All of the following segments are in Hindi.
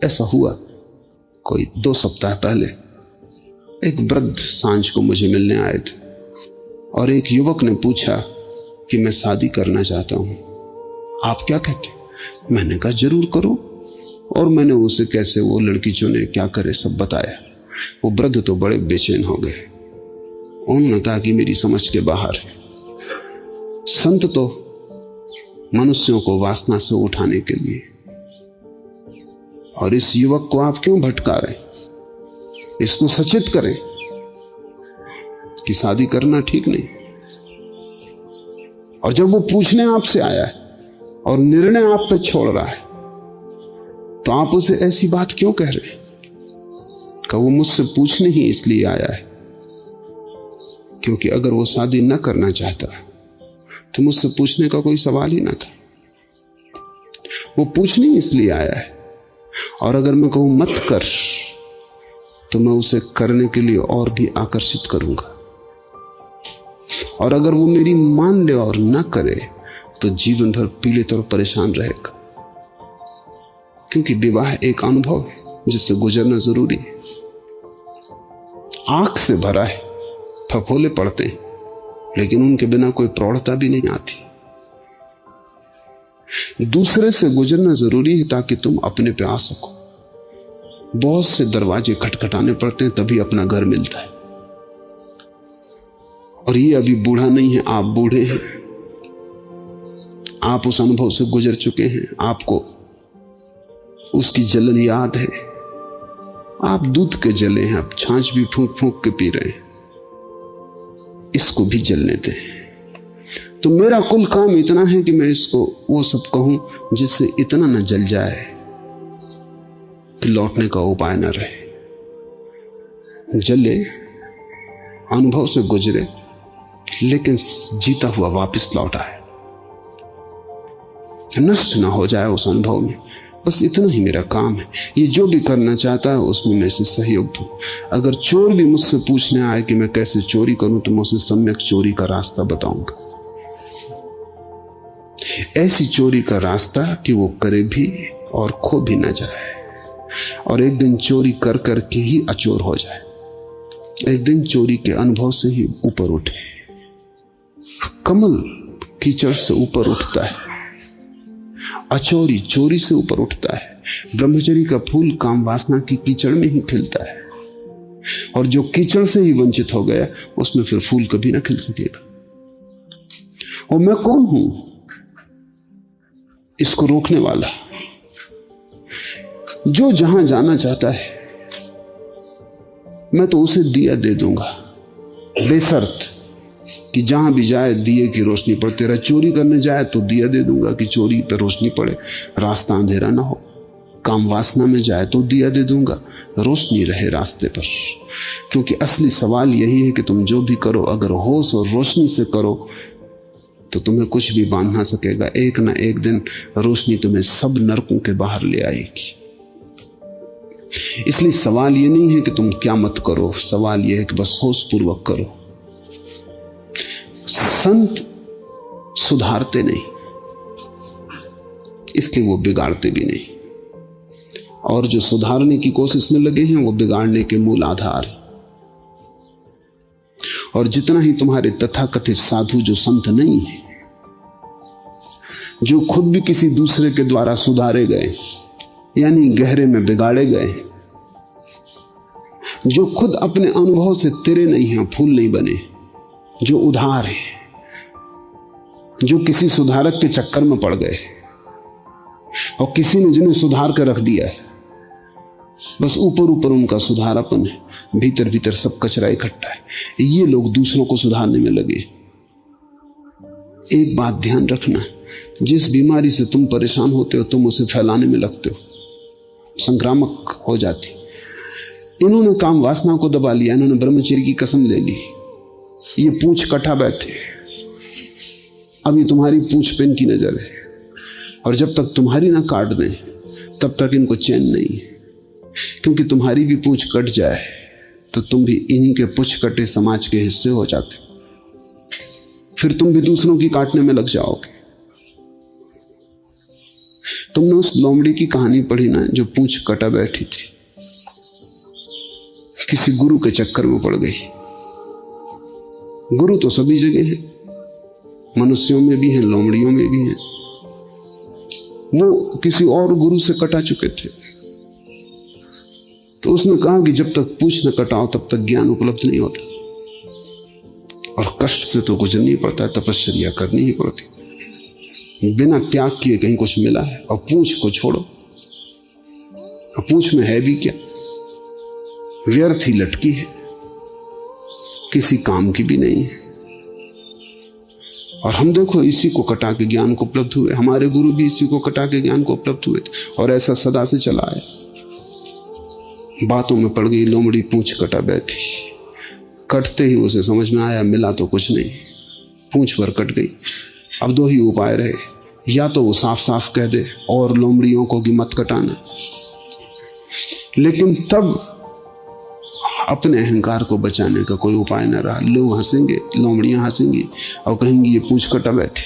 ऐसा हुआ, कोई 2 सप्ताह पहले एक वृद्ध सांझ को मुझे मिलने आए थे और एक युवक ने पूछा कि मैं शादी करना चाहता हूं, आप क्या कहते? मैंने कहा जरूर करो, और मैंने उसे कैसे वो लड़की चुने, क्या करे, सब बताया। वो वृद्ध तो बड़े बेचैन हो गए। उन्होंने कहा कि मेरी समझ के बाहर है। संत तो मनुष्यों को वासना से उठाने के लिए, और इस युवक को आप क्यों भटका रहे? इसको सचेत करें कि शादी करना ठीक नहीं। और जब वो पूछने आपसे आया है और निर्णय आप पे छोड़ रहा है, तो आप उसे ऐसी बात क्यों कह रहे हैं? कि वो मुझसे पूछने ही इसलिए आया है, क्योंकि अगर वो शादी न करना चाहता तो मुझसे पूछने का कोई सवाल ही ना था। वो पूछने इसलिए आया है, और अगर मैं कहूं मत कर, तो मैं उसे करने के लिए और भी आकर्षित करूंगा। और अगर वो मेरी मान ले और न करे, तो जीवन भर पीड़ित और परेशान रहेगा। क्योंकि विवाह एक अनुभव है जिससे गुजरना जरूरी है। आंख से भरा है, फफोले पड़ते हैं, लेकिन उनके बिना कोई प्रौढ़ता भी नहीं आती। दूसरे से गुजरना जरूरी है ताकि तुम अपने पे आ सको। बहुत से दरवाजे खटखटाने पड़ते हैं, तभी अपना घर मिलता है। और ये अभी बूढ़ा नहीं है, आप बूढ़े हैं, आप उस अनुभव से गुजर चुके हैं, आपको उसकी जलन याद है। आप दूध के जले हैं, आप छाछ भी फूंक फूंक के पी रहे हैं, इसको भी जलने दें। तो मेरा कुल काम इतना है कि मैं इसको वो सब कहूं जिससे इतना न जल जाए कि लौटने का उपाय न रहे। जले, अनुभव से गुजरे, लेकिन जीता हुआ वापस लौटा है, नष्ट ना हो जाए उस अनुभव में। बस इतना ही मेरा काम है। ये जो भी करना चाहता है उसमें मैं इसे सहयोग दूं। अगर चोर भी मुझसे पूछने आए कि मैं कैसे चोरी करूं, तो मैं उसे सम्यक चोरी का रास्ता बताऊंगा। ऐसी चोरी का रास्ता कि वो करे भी और खो भी ना जाए, और एक दिन चोरी कर करके ही अचोर हो जाए, एक दिन चोरी के अनुभव से ही ऊपर उठे। कमल कीचड़ से ऊपर उठता है, अचोरी चोरी से ऊपर उठता है। ब्रह्मचर्य का फूल काम वासना की कीचड़ में ही खिलता है, और जो कीचड़ से ही वंचित हो गया, उसमें फिर फूल कभी ना खिल सकेगा। और मैं कौन हूं इसको रोकने वाला? जो जहां जाना चाहता है मैं तो उसे दिया दे दूंगा, बेशर्त कि जहां भी जाए दिए की रोशनी पड़े। तेरा चोरी करने जाए तो दिया दे दूंगा कि चोरी पर रोशनी पड़े, रास्ता अंधेरा ना हो। काम वासना में जाए तो दिया दे दूंगा, रोशनी रहे रास्ते पर। क्योंकि असली सवाल यही है कि तुम जो भी करो, अगर होश और रोशनी से करो तो तुम्हें कुछ भी बांध ना सकेगा। एक ना एक दिन रोशनी तुम्हें सब नरकों के बाहर ले आएगी। इसलिए सवाल ये नहीं है कि तुम क्या मत करो, सवाल यह है कि बस होश पूर्वक करो। संत सुधारते नहीं, इसलिए वो बिगाड़ते भी नहीं, और जो सुधारने की कोशिश में लगे हैं वो बिगाड़ने के मूल आधार। और जितना ही तुम्हारे तथाकथित साधु जो संत नहीं है, जो खुद भी किसी दूसरे के द्वारा सुधारे गए, यानी गहरे में बिगाड़े गए, जो खुद अपने अनुभव से तेरे नहीं हैं, फूल नहीं बने, जो उधार है, जो किसी सुधारक के चक्कर में पड़ गए और किसी ने जिन्हें सुधार कर रख दिया है, बस ऊपर ऊपर उनका सुधारापन है, भीतर भीतर सब कचरा इकट्ठा है। ये लोग दूसरों को सुधारने में लगे। एक बात ध्यान रखना, जिस बीमारी से तुम परेशान होते हो तुम उसे फैलाने में लगते हो, संक्रामक हो जाती। इन्होंने काम वासना को दबा लिया, इन्होंने ब्रह्मचर्य की कसम ले ली, ये पूंछ कटा बैठे। अभी तुम्हारी पूंछ पे इनकी नजर है, और जब तक तुम्हारी ना काट दें तब तक इनको चैन नहीं है। क्योंकि तुम्हारी भी पूंछ कट जाए तो तुम भी इन्हीं के पूंछ कटे समाज के हिस्से हो जाते, फिर तुम भी दूसरों की काटने में लग जाओगे। तुमने उस लोमड़ी की कहानी पढ़ी ना, जो पूंछ कटा बैठी थी, किसी गुरु के चक्कर में पड़ गई। गुरु तो सभी जगह है, मनुष्यों में भी हैं, लोमड़ियों में भी हैं। वो किसी और गुरु से कटा चुके थे, तो उसने कहा कि जब तक पूंछ न कटाओ तब तक ज्ञान उपलब्ध नहीं होता, और कष्ट से तो गुजरनी पड़ता है, तपस्या करनी ही पड़ती। बिना त्याग किए कहीं कुछ मिला है? और पूंछ को छोड़ो, और पूंछ में है भी क्या? व्यर्थ ही लटकी है, किसी काम की भी नहीं है। और हम देखो इसी को कटा के ज्ञान को उपलब्ध हुए, हमारे गुरु भी इसी को कटा के ज्ञान को उपलब्ध हुए थे, और ऐसा सदा से चला है। बातों में पड़ गई लोमड़ी, पूंछ कटा बैठी। कटते ही उसे समझ में आया मिला तो कुछ नहीं, पूंछ भर कट गई। अब दो ही उपाय रहे, या तो वो साफ साफ कह दे और लोमड़ियों को कि मत कटाना, लेकिन तब अपने अहंकार को बचाने का कोई उपाय न रहा। लोग हंसेंगे, लोमड़ियां हंसेंगी और कहेंगी ये पूंछ कटा बैठी।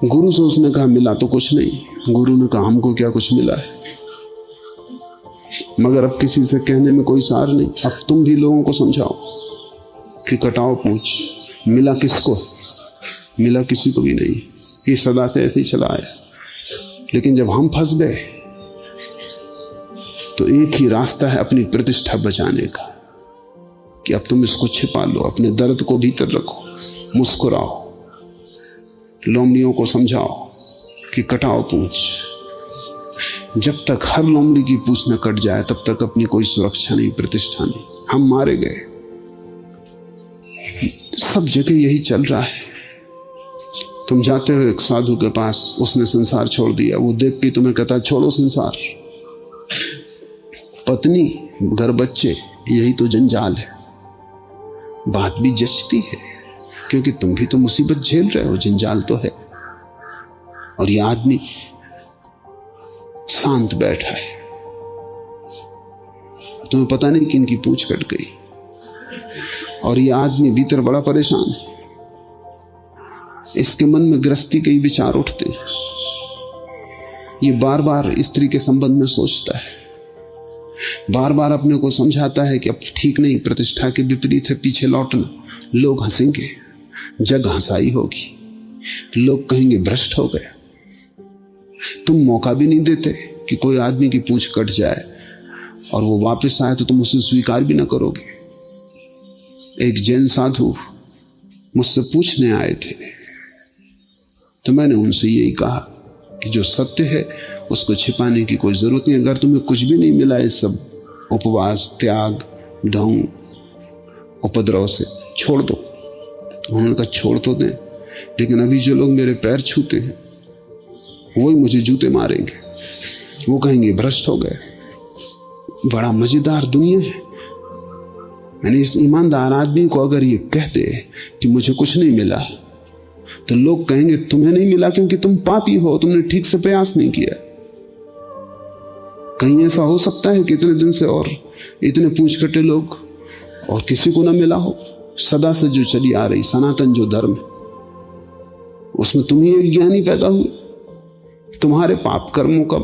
गुरु से उसने कहा मिला तो कुछ नहीं। गुरु ने कहा हमको क्या कुछ मिला है, मगर अब किसी से कहने में कोई सार नहीं। अब तुम भी लोगों को समझाओ कि कटाओ पूंछ। मिला किसको? मिला किसी को भी नहीं। ये सदा से ऐसे ही चला आया। लेकिन जब हम फंस गए तो एक ही रास्ता है अपनी प्रतिष्ठा बचाने का, कि अब तुम इसको छिपा लो, अपने दर्द को भीतर रखो, मुस्कुराओ, लोमड़ियों को समझाओ कि कटाओ पूंछ। जब तक हर लोमड़ी की पूंछ न कट जाए तब तक अपनी कोई सुरक्षा नहीं, प्रतिष्ठा नहीं। हम मारे गए। सब जगह यही चल रहा है। तुम जाते हो एक साधु के पास, उसने संसार छोड़ दिया, वो देख के तुम्हें कहता छोड़ो संसार, पत्नी, घर, बच्चे, यही तो जंजाल है। बात भी जचती है, क्योंकि तुम भी तो मुसीबत झेल रहे हो, जंजाल तो है। और ये आदमी शांत बैठा है, तुम्हें पता नहीं कि इनकी पूंछ कट गई, और ये आदमी भीतर बड़ा परेशान है। इसके मन में गृहस्थी के ही विचार उठते हैं। ये बार बार स्त्री के संबंध में सोचता है, बार बार अपने को समझाता है कि अब ठीक नहीं, प्रतिष्ठा के विपरीत है, पीछे लौटना। लोग हंसेंगे, जग हंसाई होगी, लोग कहेंगे भ्रष्ट हो गया। तुम मौका भी नहीं देते कि कोई आदमी की पूंछ कट जाए और वो वापस आए तो तुम उसे स्वीकार भी ना करोगे। एक जैन साधु मुझसे पूछने आए थे, तो मैंने उनसे यही कहा कि जो सत्य है उसको छिपाने की कोई जरूरत नहीं। अगर तुम्हें कुछ भी नहीं मिला इस सब उपवास, त्याग, ढोंग, उपद्रव से, छोड़ दो। उन्होंने कहा छोड़ तो दें, लेकिन अभी जो लोग मेरे पैर छूते हैं वही मुझे जूते मारेंगे, वो कहेंगे भ्रष्ट हो गए। बड़ा मजेदार दुनिया है। मैंने इस ईमानदार आदमी को अगर ये कहते कि मुझे कुछ नहीं मिला, तो लोग कहेंगे तुम्हें नहीं मिला क्योंकि तुम पापी हो, तुमने ठीक से प्रयास नहीं किया। कहीं ऐसा हो सकता है कि इतने दिन से और इतने पूंछ कटे लोग और किसी को ना मिला हो? सदा से जो चली आ रही सनातन जो धर्म है, उसमें तुम ही एक ज्ञानी पैदा हुए, तुम्हारे पाप कर्मों का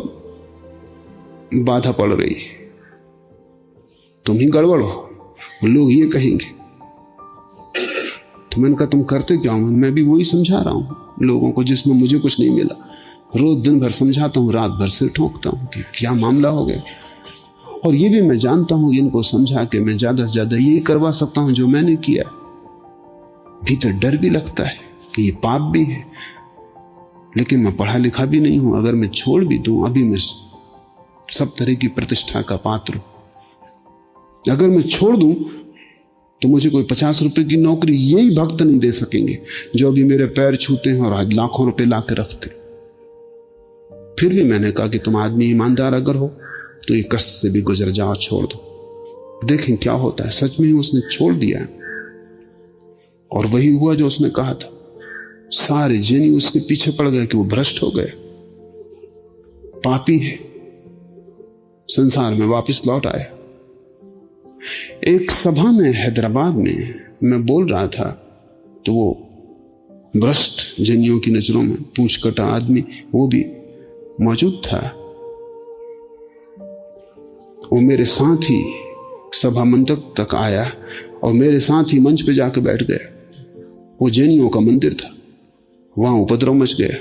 बाधा पड़ रही है, तुम ही गड़बड़ हो, लोग ये कहेंगे। तो मैंने कहा तुम करते क्या हो? मैं भी वही समझा रहा हूं लोगों को जिसमें मुझे कुछ नहीं मिला। रोज दिन भर समझाता हूं, रात भर सिर ठोकता हूं कि क्या मामला हो गया। और ये भी मैं जानता हूं इनको समझा के मैं ज्यादा से ज्यादा ये करवा सकता हूं जो मैंने किया। भीतर डर भी लगता है कि ये पाप भी है, लेकिन मैं पढ़ा लिखा भी नहीं हूं। अगर मैं छोड़ भी दूं, अभी मैं सब तरह की प्रतिष्ठा का पात्र हूं। अगर मैं छोड़ दूं तो मुझे कोई 50 रुपए की नौकरी यही भक्त नहीं दे सकेंगे जो अभी मेरे पैर छूते हैं और आज लाखों रुपए ला के रखते। फिर भी मैंने कहा कि तुम आदमी ईमानदार अगर हो तो ये कष्ट से भी गुजर जाओ, छोड़ दो, देखें क्या होता है। सच में ही उसने छोड़ दिया और वही हुआ जो उसने कहा था। सारे जिन उसके पीछे पड़ गए कि वो भ्रष्ट हो गए, पापी है, संसार में वापस लौट आया। एक सभा में हैदराबाद में मैं बोल रहा था, तो वो भ्रष्ट जनियों की नजरों में पूंछ कटा आदमी वो भी मौजूद था। वो मेरे साथ ही सभा मंडप तक आया और मेरे साथ ही मंच पे जाकर बैठ गया। वो जैनियों का मंदिर था, वहां उपद्रव मच गया।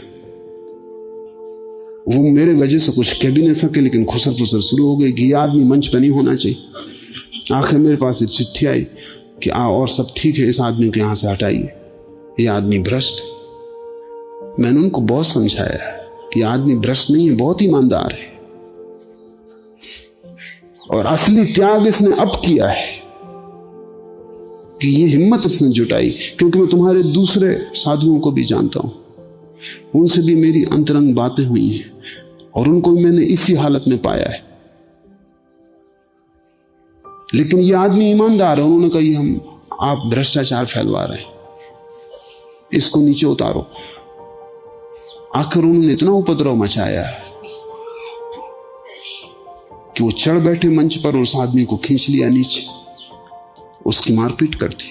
वो मेरे वजह से कुछ कह भी नहीं सके, लेकिन खुसर फुसर शुरू हो गई कि ये आदमी मंच पे नहीं होना चाहिए। आखिर मेरे पास एक चिट्ठी आई कि और सब ठीक है, इस आदमी को यहां से हटाइए, ये आदमी भ्रष्ट है। मैंने उनको बहुत समझाया कि आदमी भ्रष्ट नहीं है, बहुत ईमानदार है और असली त्याग इसने अब किया है कि ये हिम्मत इसने जुटाई। क्योंकि मैं तुम्हारे दूसरे साधुओं को भी जानता हूं, उनसे भी मेरी अंतरंग बातें हुई हैं और उनको भी मैंने इसी हालत में पाया है। लेकिन ये आदमी ईमानदार है। उन्होंने कहा हम आप भ्रष्टाचार फैलवा रहे हैं, इसको नीचे उतारो। आखिर उन्होंने इतना उपद्रव मचाया कि वो चढ़ बैठे मंच पर, उस आदमी को खींच लिया नीचे, उसकी मारपीट कर दी।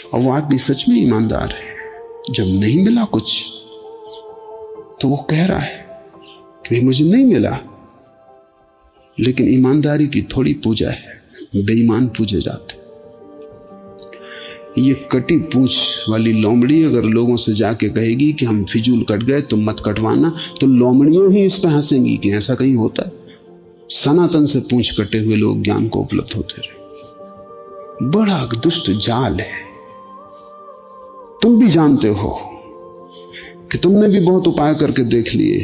और वो आदमी सच में ईमानदार है। जब नहीं मिला कुछ तो वो कह रहा है कि मुझे नहीं मिला, लेकिन ईमानदारी की थोड़ी पूजा है, बेईमान पूजे जाते। ये कटी पूंछ वाली लोमड़ी अगर लोगों से जाके कहेगी कि हम फिजूल कट गए तुम मत कटवाना, तो लोमड़ियों ही इस पे हंसेंगी कि ऐसा कहीं होता है। सनातन से पूंछ कटे हुए लोग ज्ञान को उपलब्ध होते रहे। बड़ा दुष्ट जाल है। तुम भी जानते हो कि तुमने भी बहुत उपाय करके देख लिए,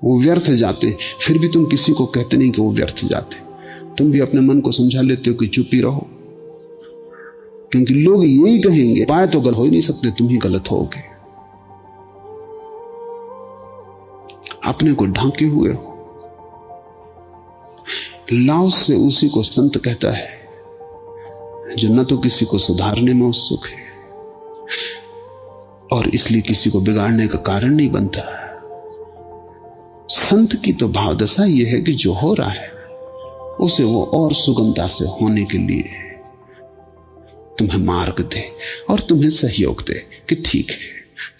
वो व्यर्थ जाते, फिर भी तुम किसी को कहते नहीं कि वो व्यर्थ जाते। तुम भी अपने मन को समझा लेते हो कि चुप ही रहो, क्योंकि लोग यही कहेंगे उपाय तो गलत हो ही नहीं सकते, तुम ही गलत होगे। अपने को ढांके हुए हो। लाओस से उसी को संत कहता है जो न तो किसी को सुधारने में उत्सुक है और इसलिए किसी को बिगाड़ने का कारण नहीं बनता। संत की तो भावदशा यह है कि जो हो रहा है उसे वो और सुगमता से होने के लिए तुम्हें मार्ग दे और तुम्हें सहयोग दे कि ठीक है,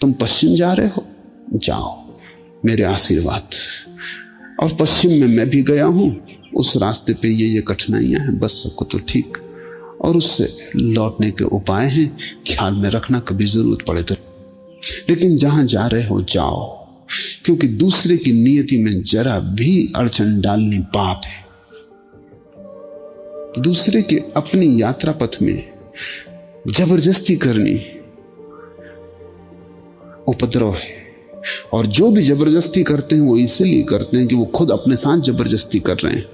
तुम पश्चिम जा रहे हो, जाओ, मेरे आशीर्वाद। और पश्चिम में मैं भी गया हूं, उस रास्ते पे ये कठिनाइयां हैं, बस सबको तो ठीक, और उससे लौटने के उपाय हैं, ख्याल में रखना कभी जरूरत पड़े तो। लेकिन जहां जा रहे हो जाओ, क्योंकि दूसरे की नियति में जरा भी अड़चन डालनी पाप है। दूसरे के अपनी यात्रा पथ में जबरदस्ती करनी उपद्रव है। और जो भी जबरदस्ती करते हैं वो इसलिए करते हैं कि वो खुद अपने साथ जबरदस्ती कर रहे हैं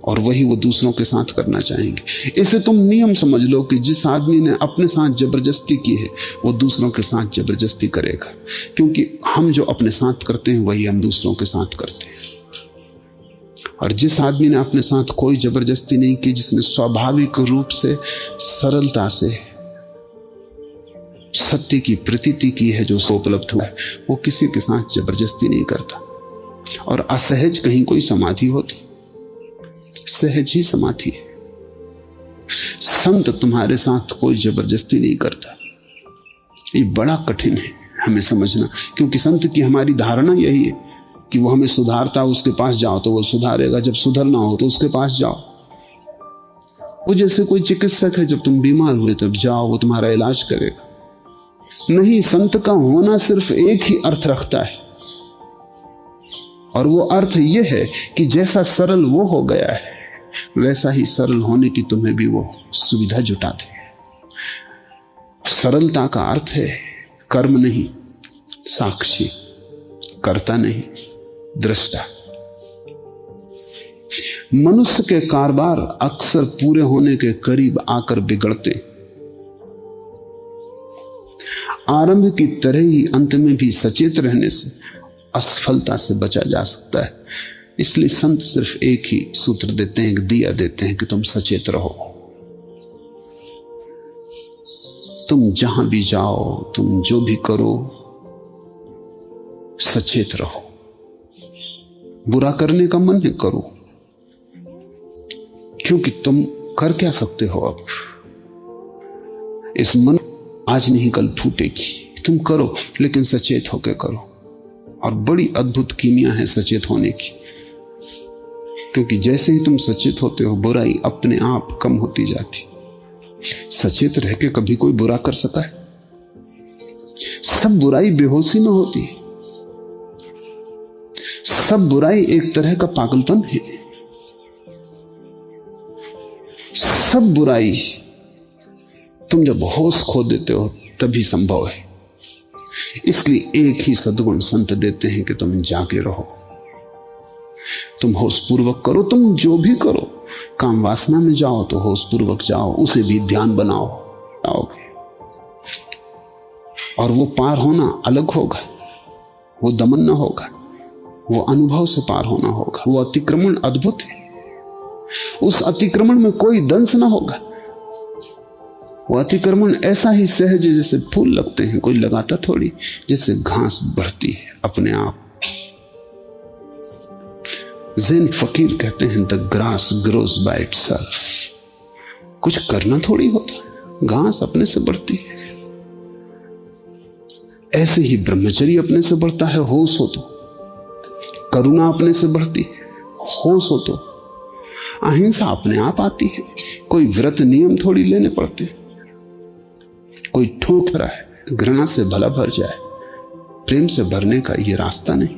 और वही वो दूसरों के साथ करना चाहेंगे। इसे तुम नियम समझ लो कि जिस आदमी ने अपने साथ जबरदस्ती की है वो दूसरों के साथ जबरदस्ती करेगा, क्योंकि हम जो अपने साथ करते हैं वही हम दूसरों के साथ करते हैं। और जिस आदमी ने अपने साथ कोई जबरदस्ती नहीं की, जिसने स्वाभाविक रूप से सरलता से सत्य की प्रतीति की है, जो उपलब्ध हुआ है, वो किसी के साथ जबरदस्ती नहीं करता। और असहज कहीं कोई समाधि होती, सहज ही समाधि है। संत तुम्हारे साथ कोई जबरदस्ती नहीं करता। ये बड़ा कठिन है हमें समझना, क्योंकि संत की हमारी धारणा यही है कि वो हमें सुधारता, उसके पास जाओ तो वो सुधारेगा, जब सुधरना हो तो उसके पास जाओ। वो जैसे कोई चिकित्सक है, जब तुम बीमार हुए तब जाओ, वो तुम्हारा इलाज करेगा। नहीं, संत का होना सिर्फ एक ही अर्थ रखता है, और वो अर्थ ये है कि जैसा सरल वो हो गया है वैसा ही सरल होने की तुम्हें भी वो सुविधा जुटा दे। सरलता का अर्थ है कर्म नहीं साक्षी, कर्ता नहीं दृष्टा। मनुष्य के कारोबार अक्सर पूरे होने के करीब आकर बिगड़ते। आरंभ की तरह ही अंत में भी सचेत रहने से असफलता से बचा जा सकता है। इसलिए संत सिर्फ एक ही सूत्र देते हैं, एक दिया देते हैं कि तुम सचेत रहो। तुम जहां भी जाओ, तुम जो भी करो, सचेत रहो। बुरा करने का मन है, करो, क्योंकि तुम कर क्या सकते हो अब? इस मन आज नहीं कल फूटेगी। तुम करो, लेकिन सचेत होकर करो। और बड़ी अद्भुत कीमिया है सचेत होने की, क्योंकि जैसे ही तुम सचेत होते हो बुराई अपने आप कम होती जाती। सचेत रह के कभी कोई बुरा कर सका है? सब बुराई बेहोशी में होती है। सब बुराई एक तरह का पागलपन है। सब बुराई तुम जब होश खो देते हो तभी संभव है। इसलिए एक ही सद्गुण संत देते हैं कि तुम जागे रहो, तुम होश पूर्वक करो। तुम जो भी करो, काम वासना में जाओ तो होश पूर्वक जाओ, उसे भी ध्यान बनाओ आओगे। और वो पार होना अलग होगा, वो दमन न होगा, वो अनुभव से पार होना होगा। वो अतिक्रमण अद्भुत है। उस अतिक्रमण में कोई दंश ना होगा। वो अतिक्रमण ऐसा ही सहज है जैसे फूल लगते हैं, कोई लगाता थोड़ी, जैसे घास बढ़ती है अपने आप। ज़ैन फकीर कहते हैं the grass grows by itself. कुछ करना थोड़ी होता, घास अपने से बढ़ती है। ऐसे ही ब्रह्मचर्य अपने से बढ़ता है, होश हो तो। करुणा अपने से बढ़ती है, होश हो तो। अहिंसा अपने आप आती है, कोई व्रत नियम थोड़ी लेने पड़ते। कोई ठोक रहा है, घृणा से भला भर जाए, प्रेम से भरने का ये रास्ता नहीं।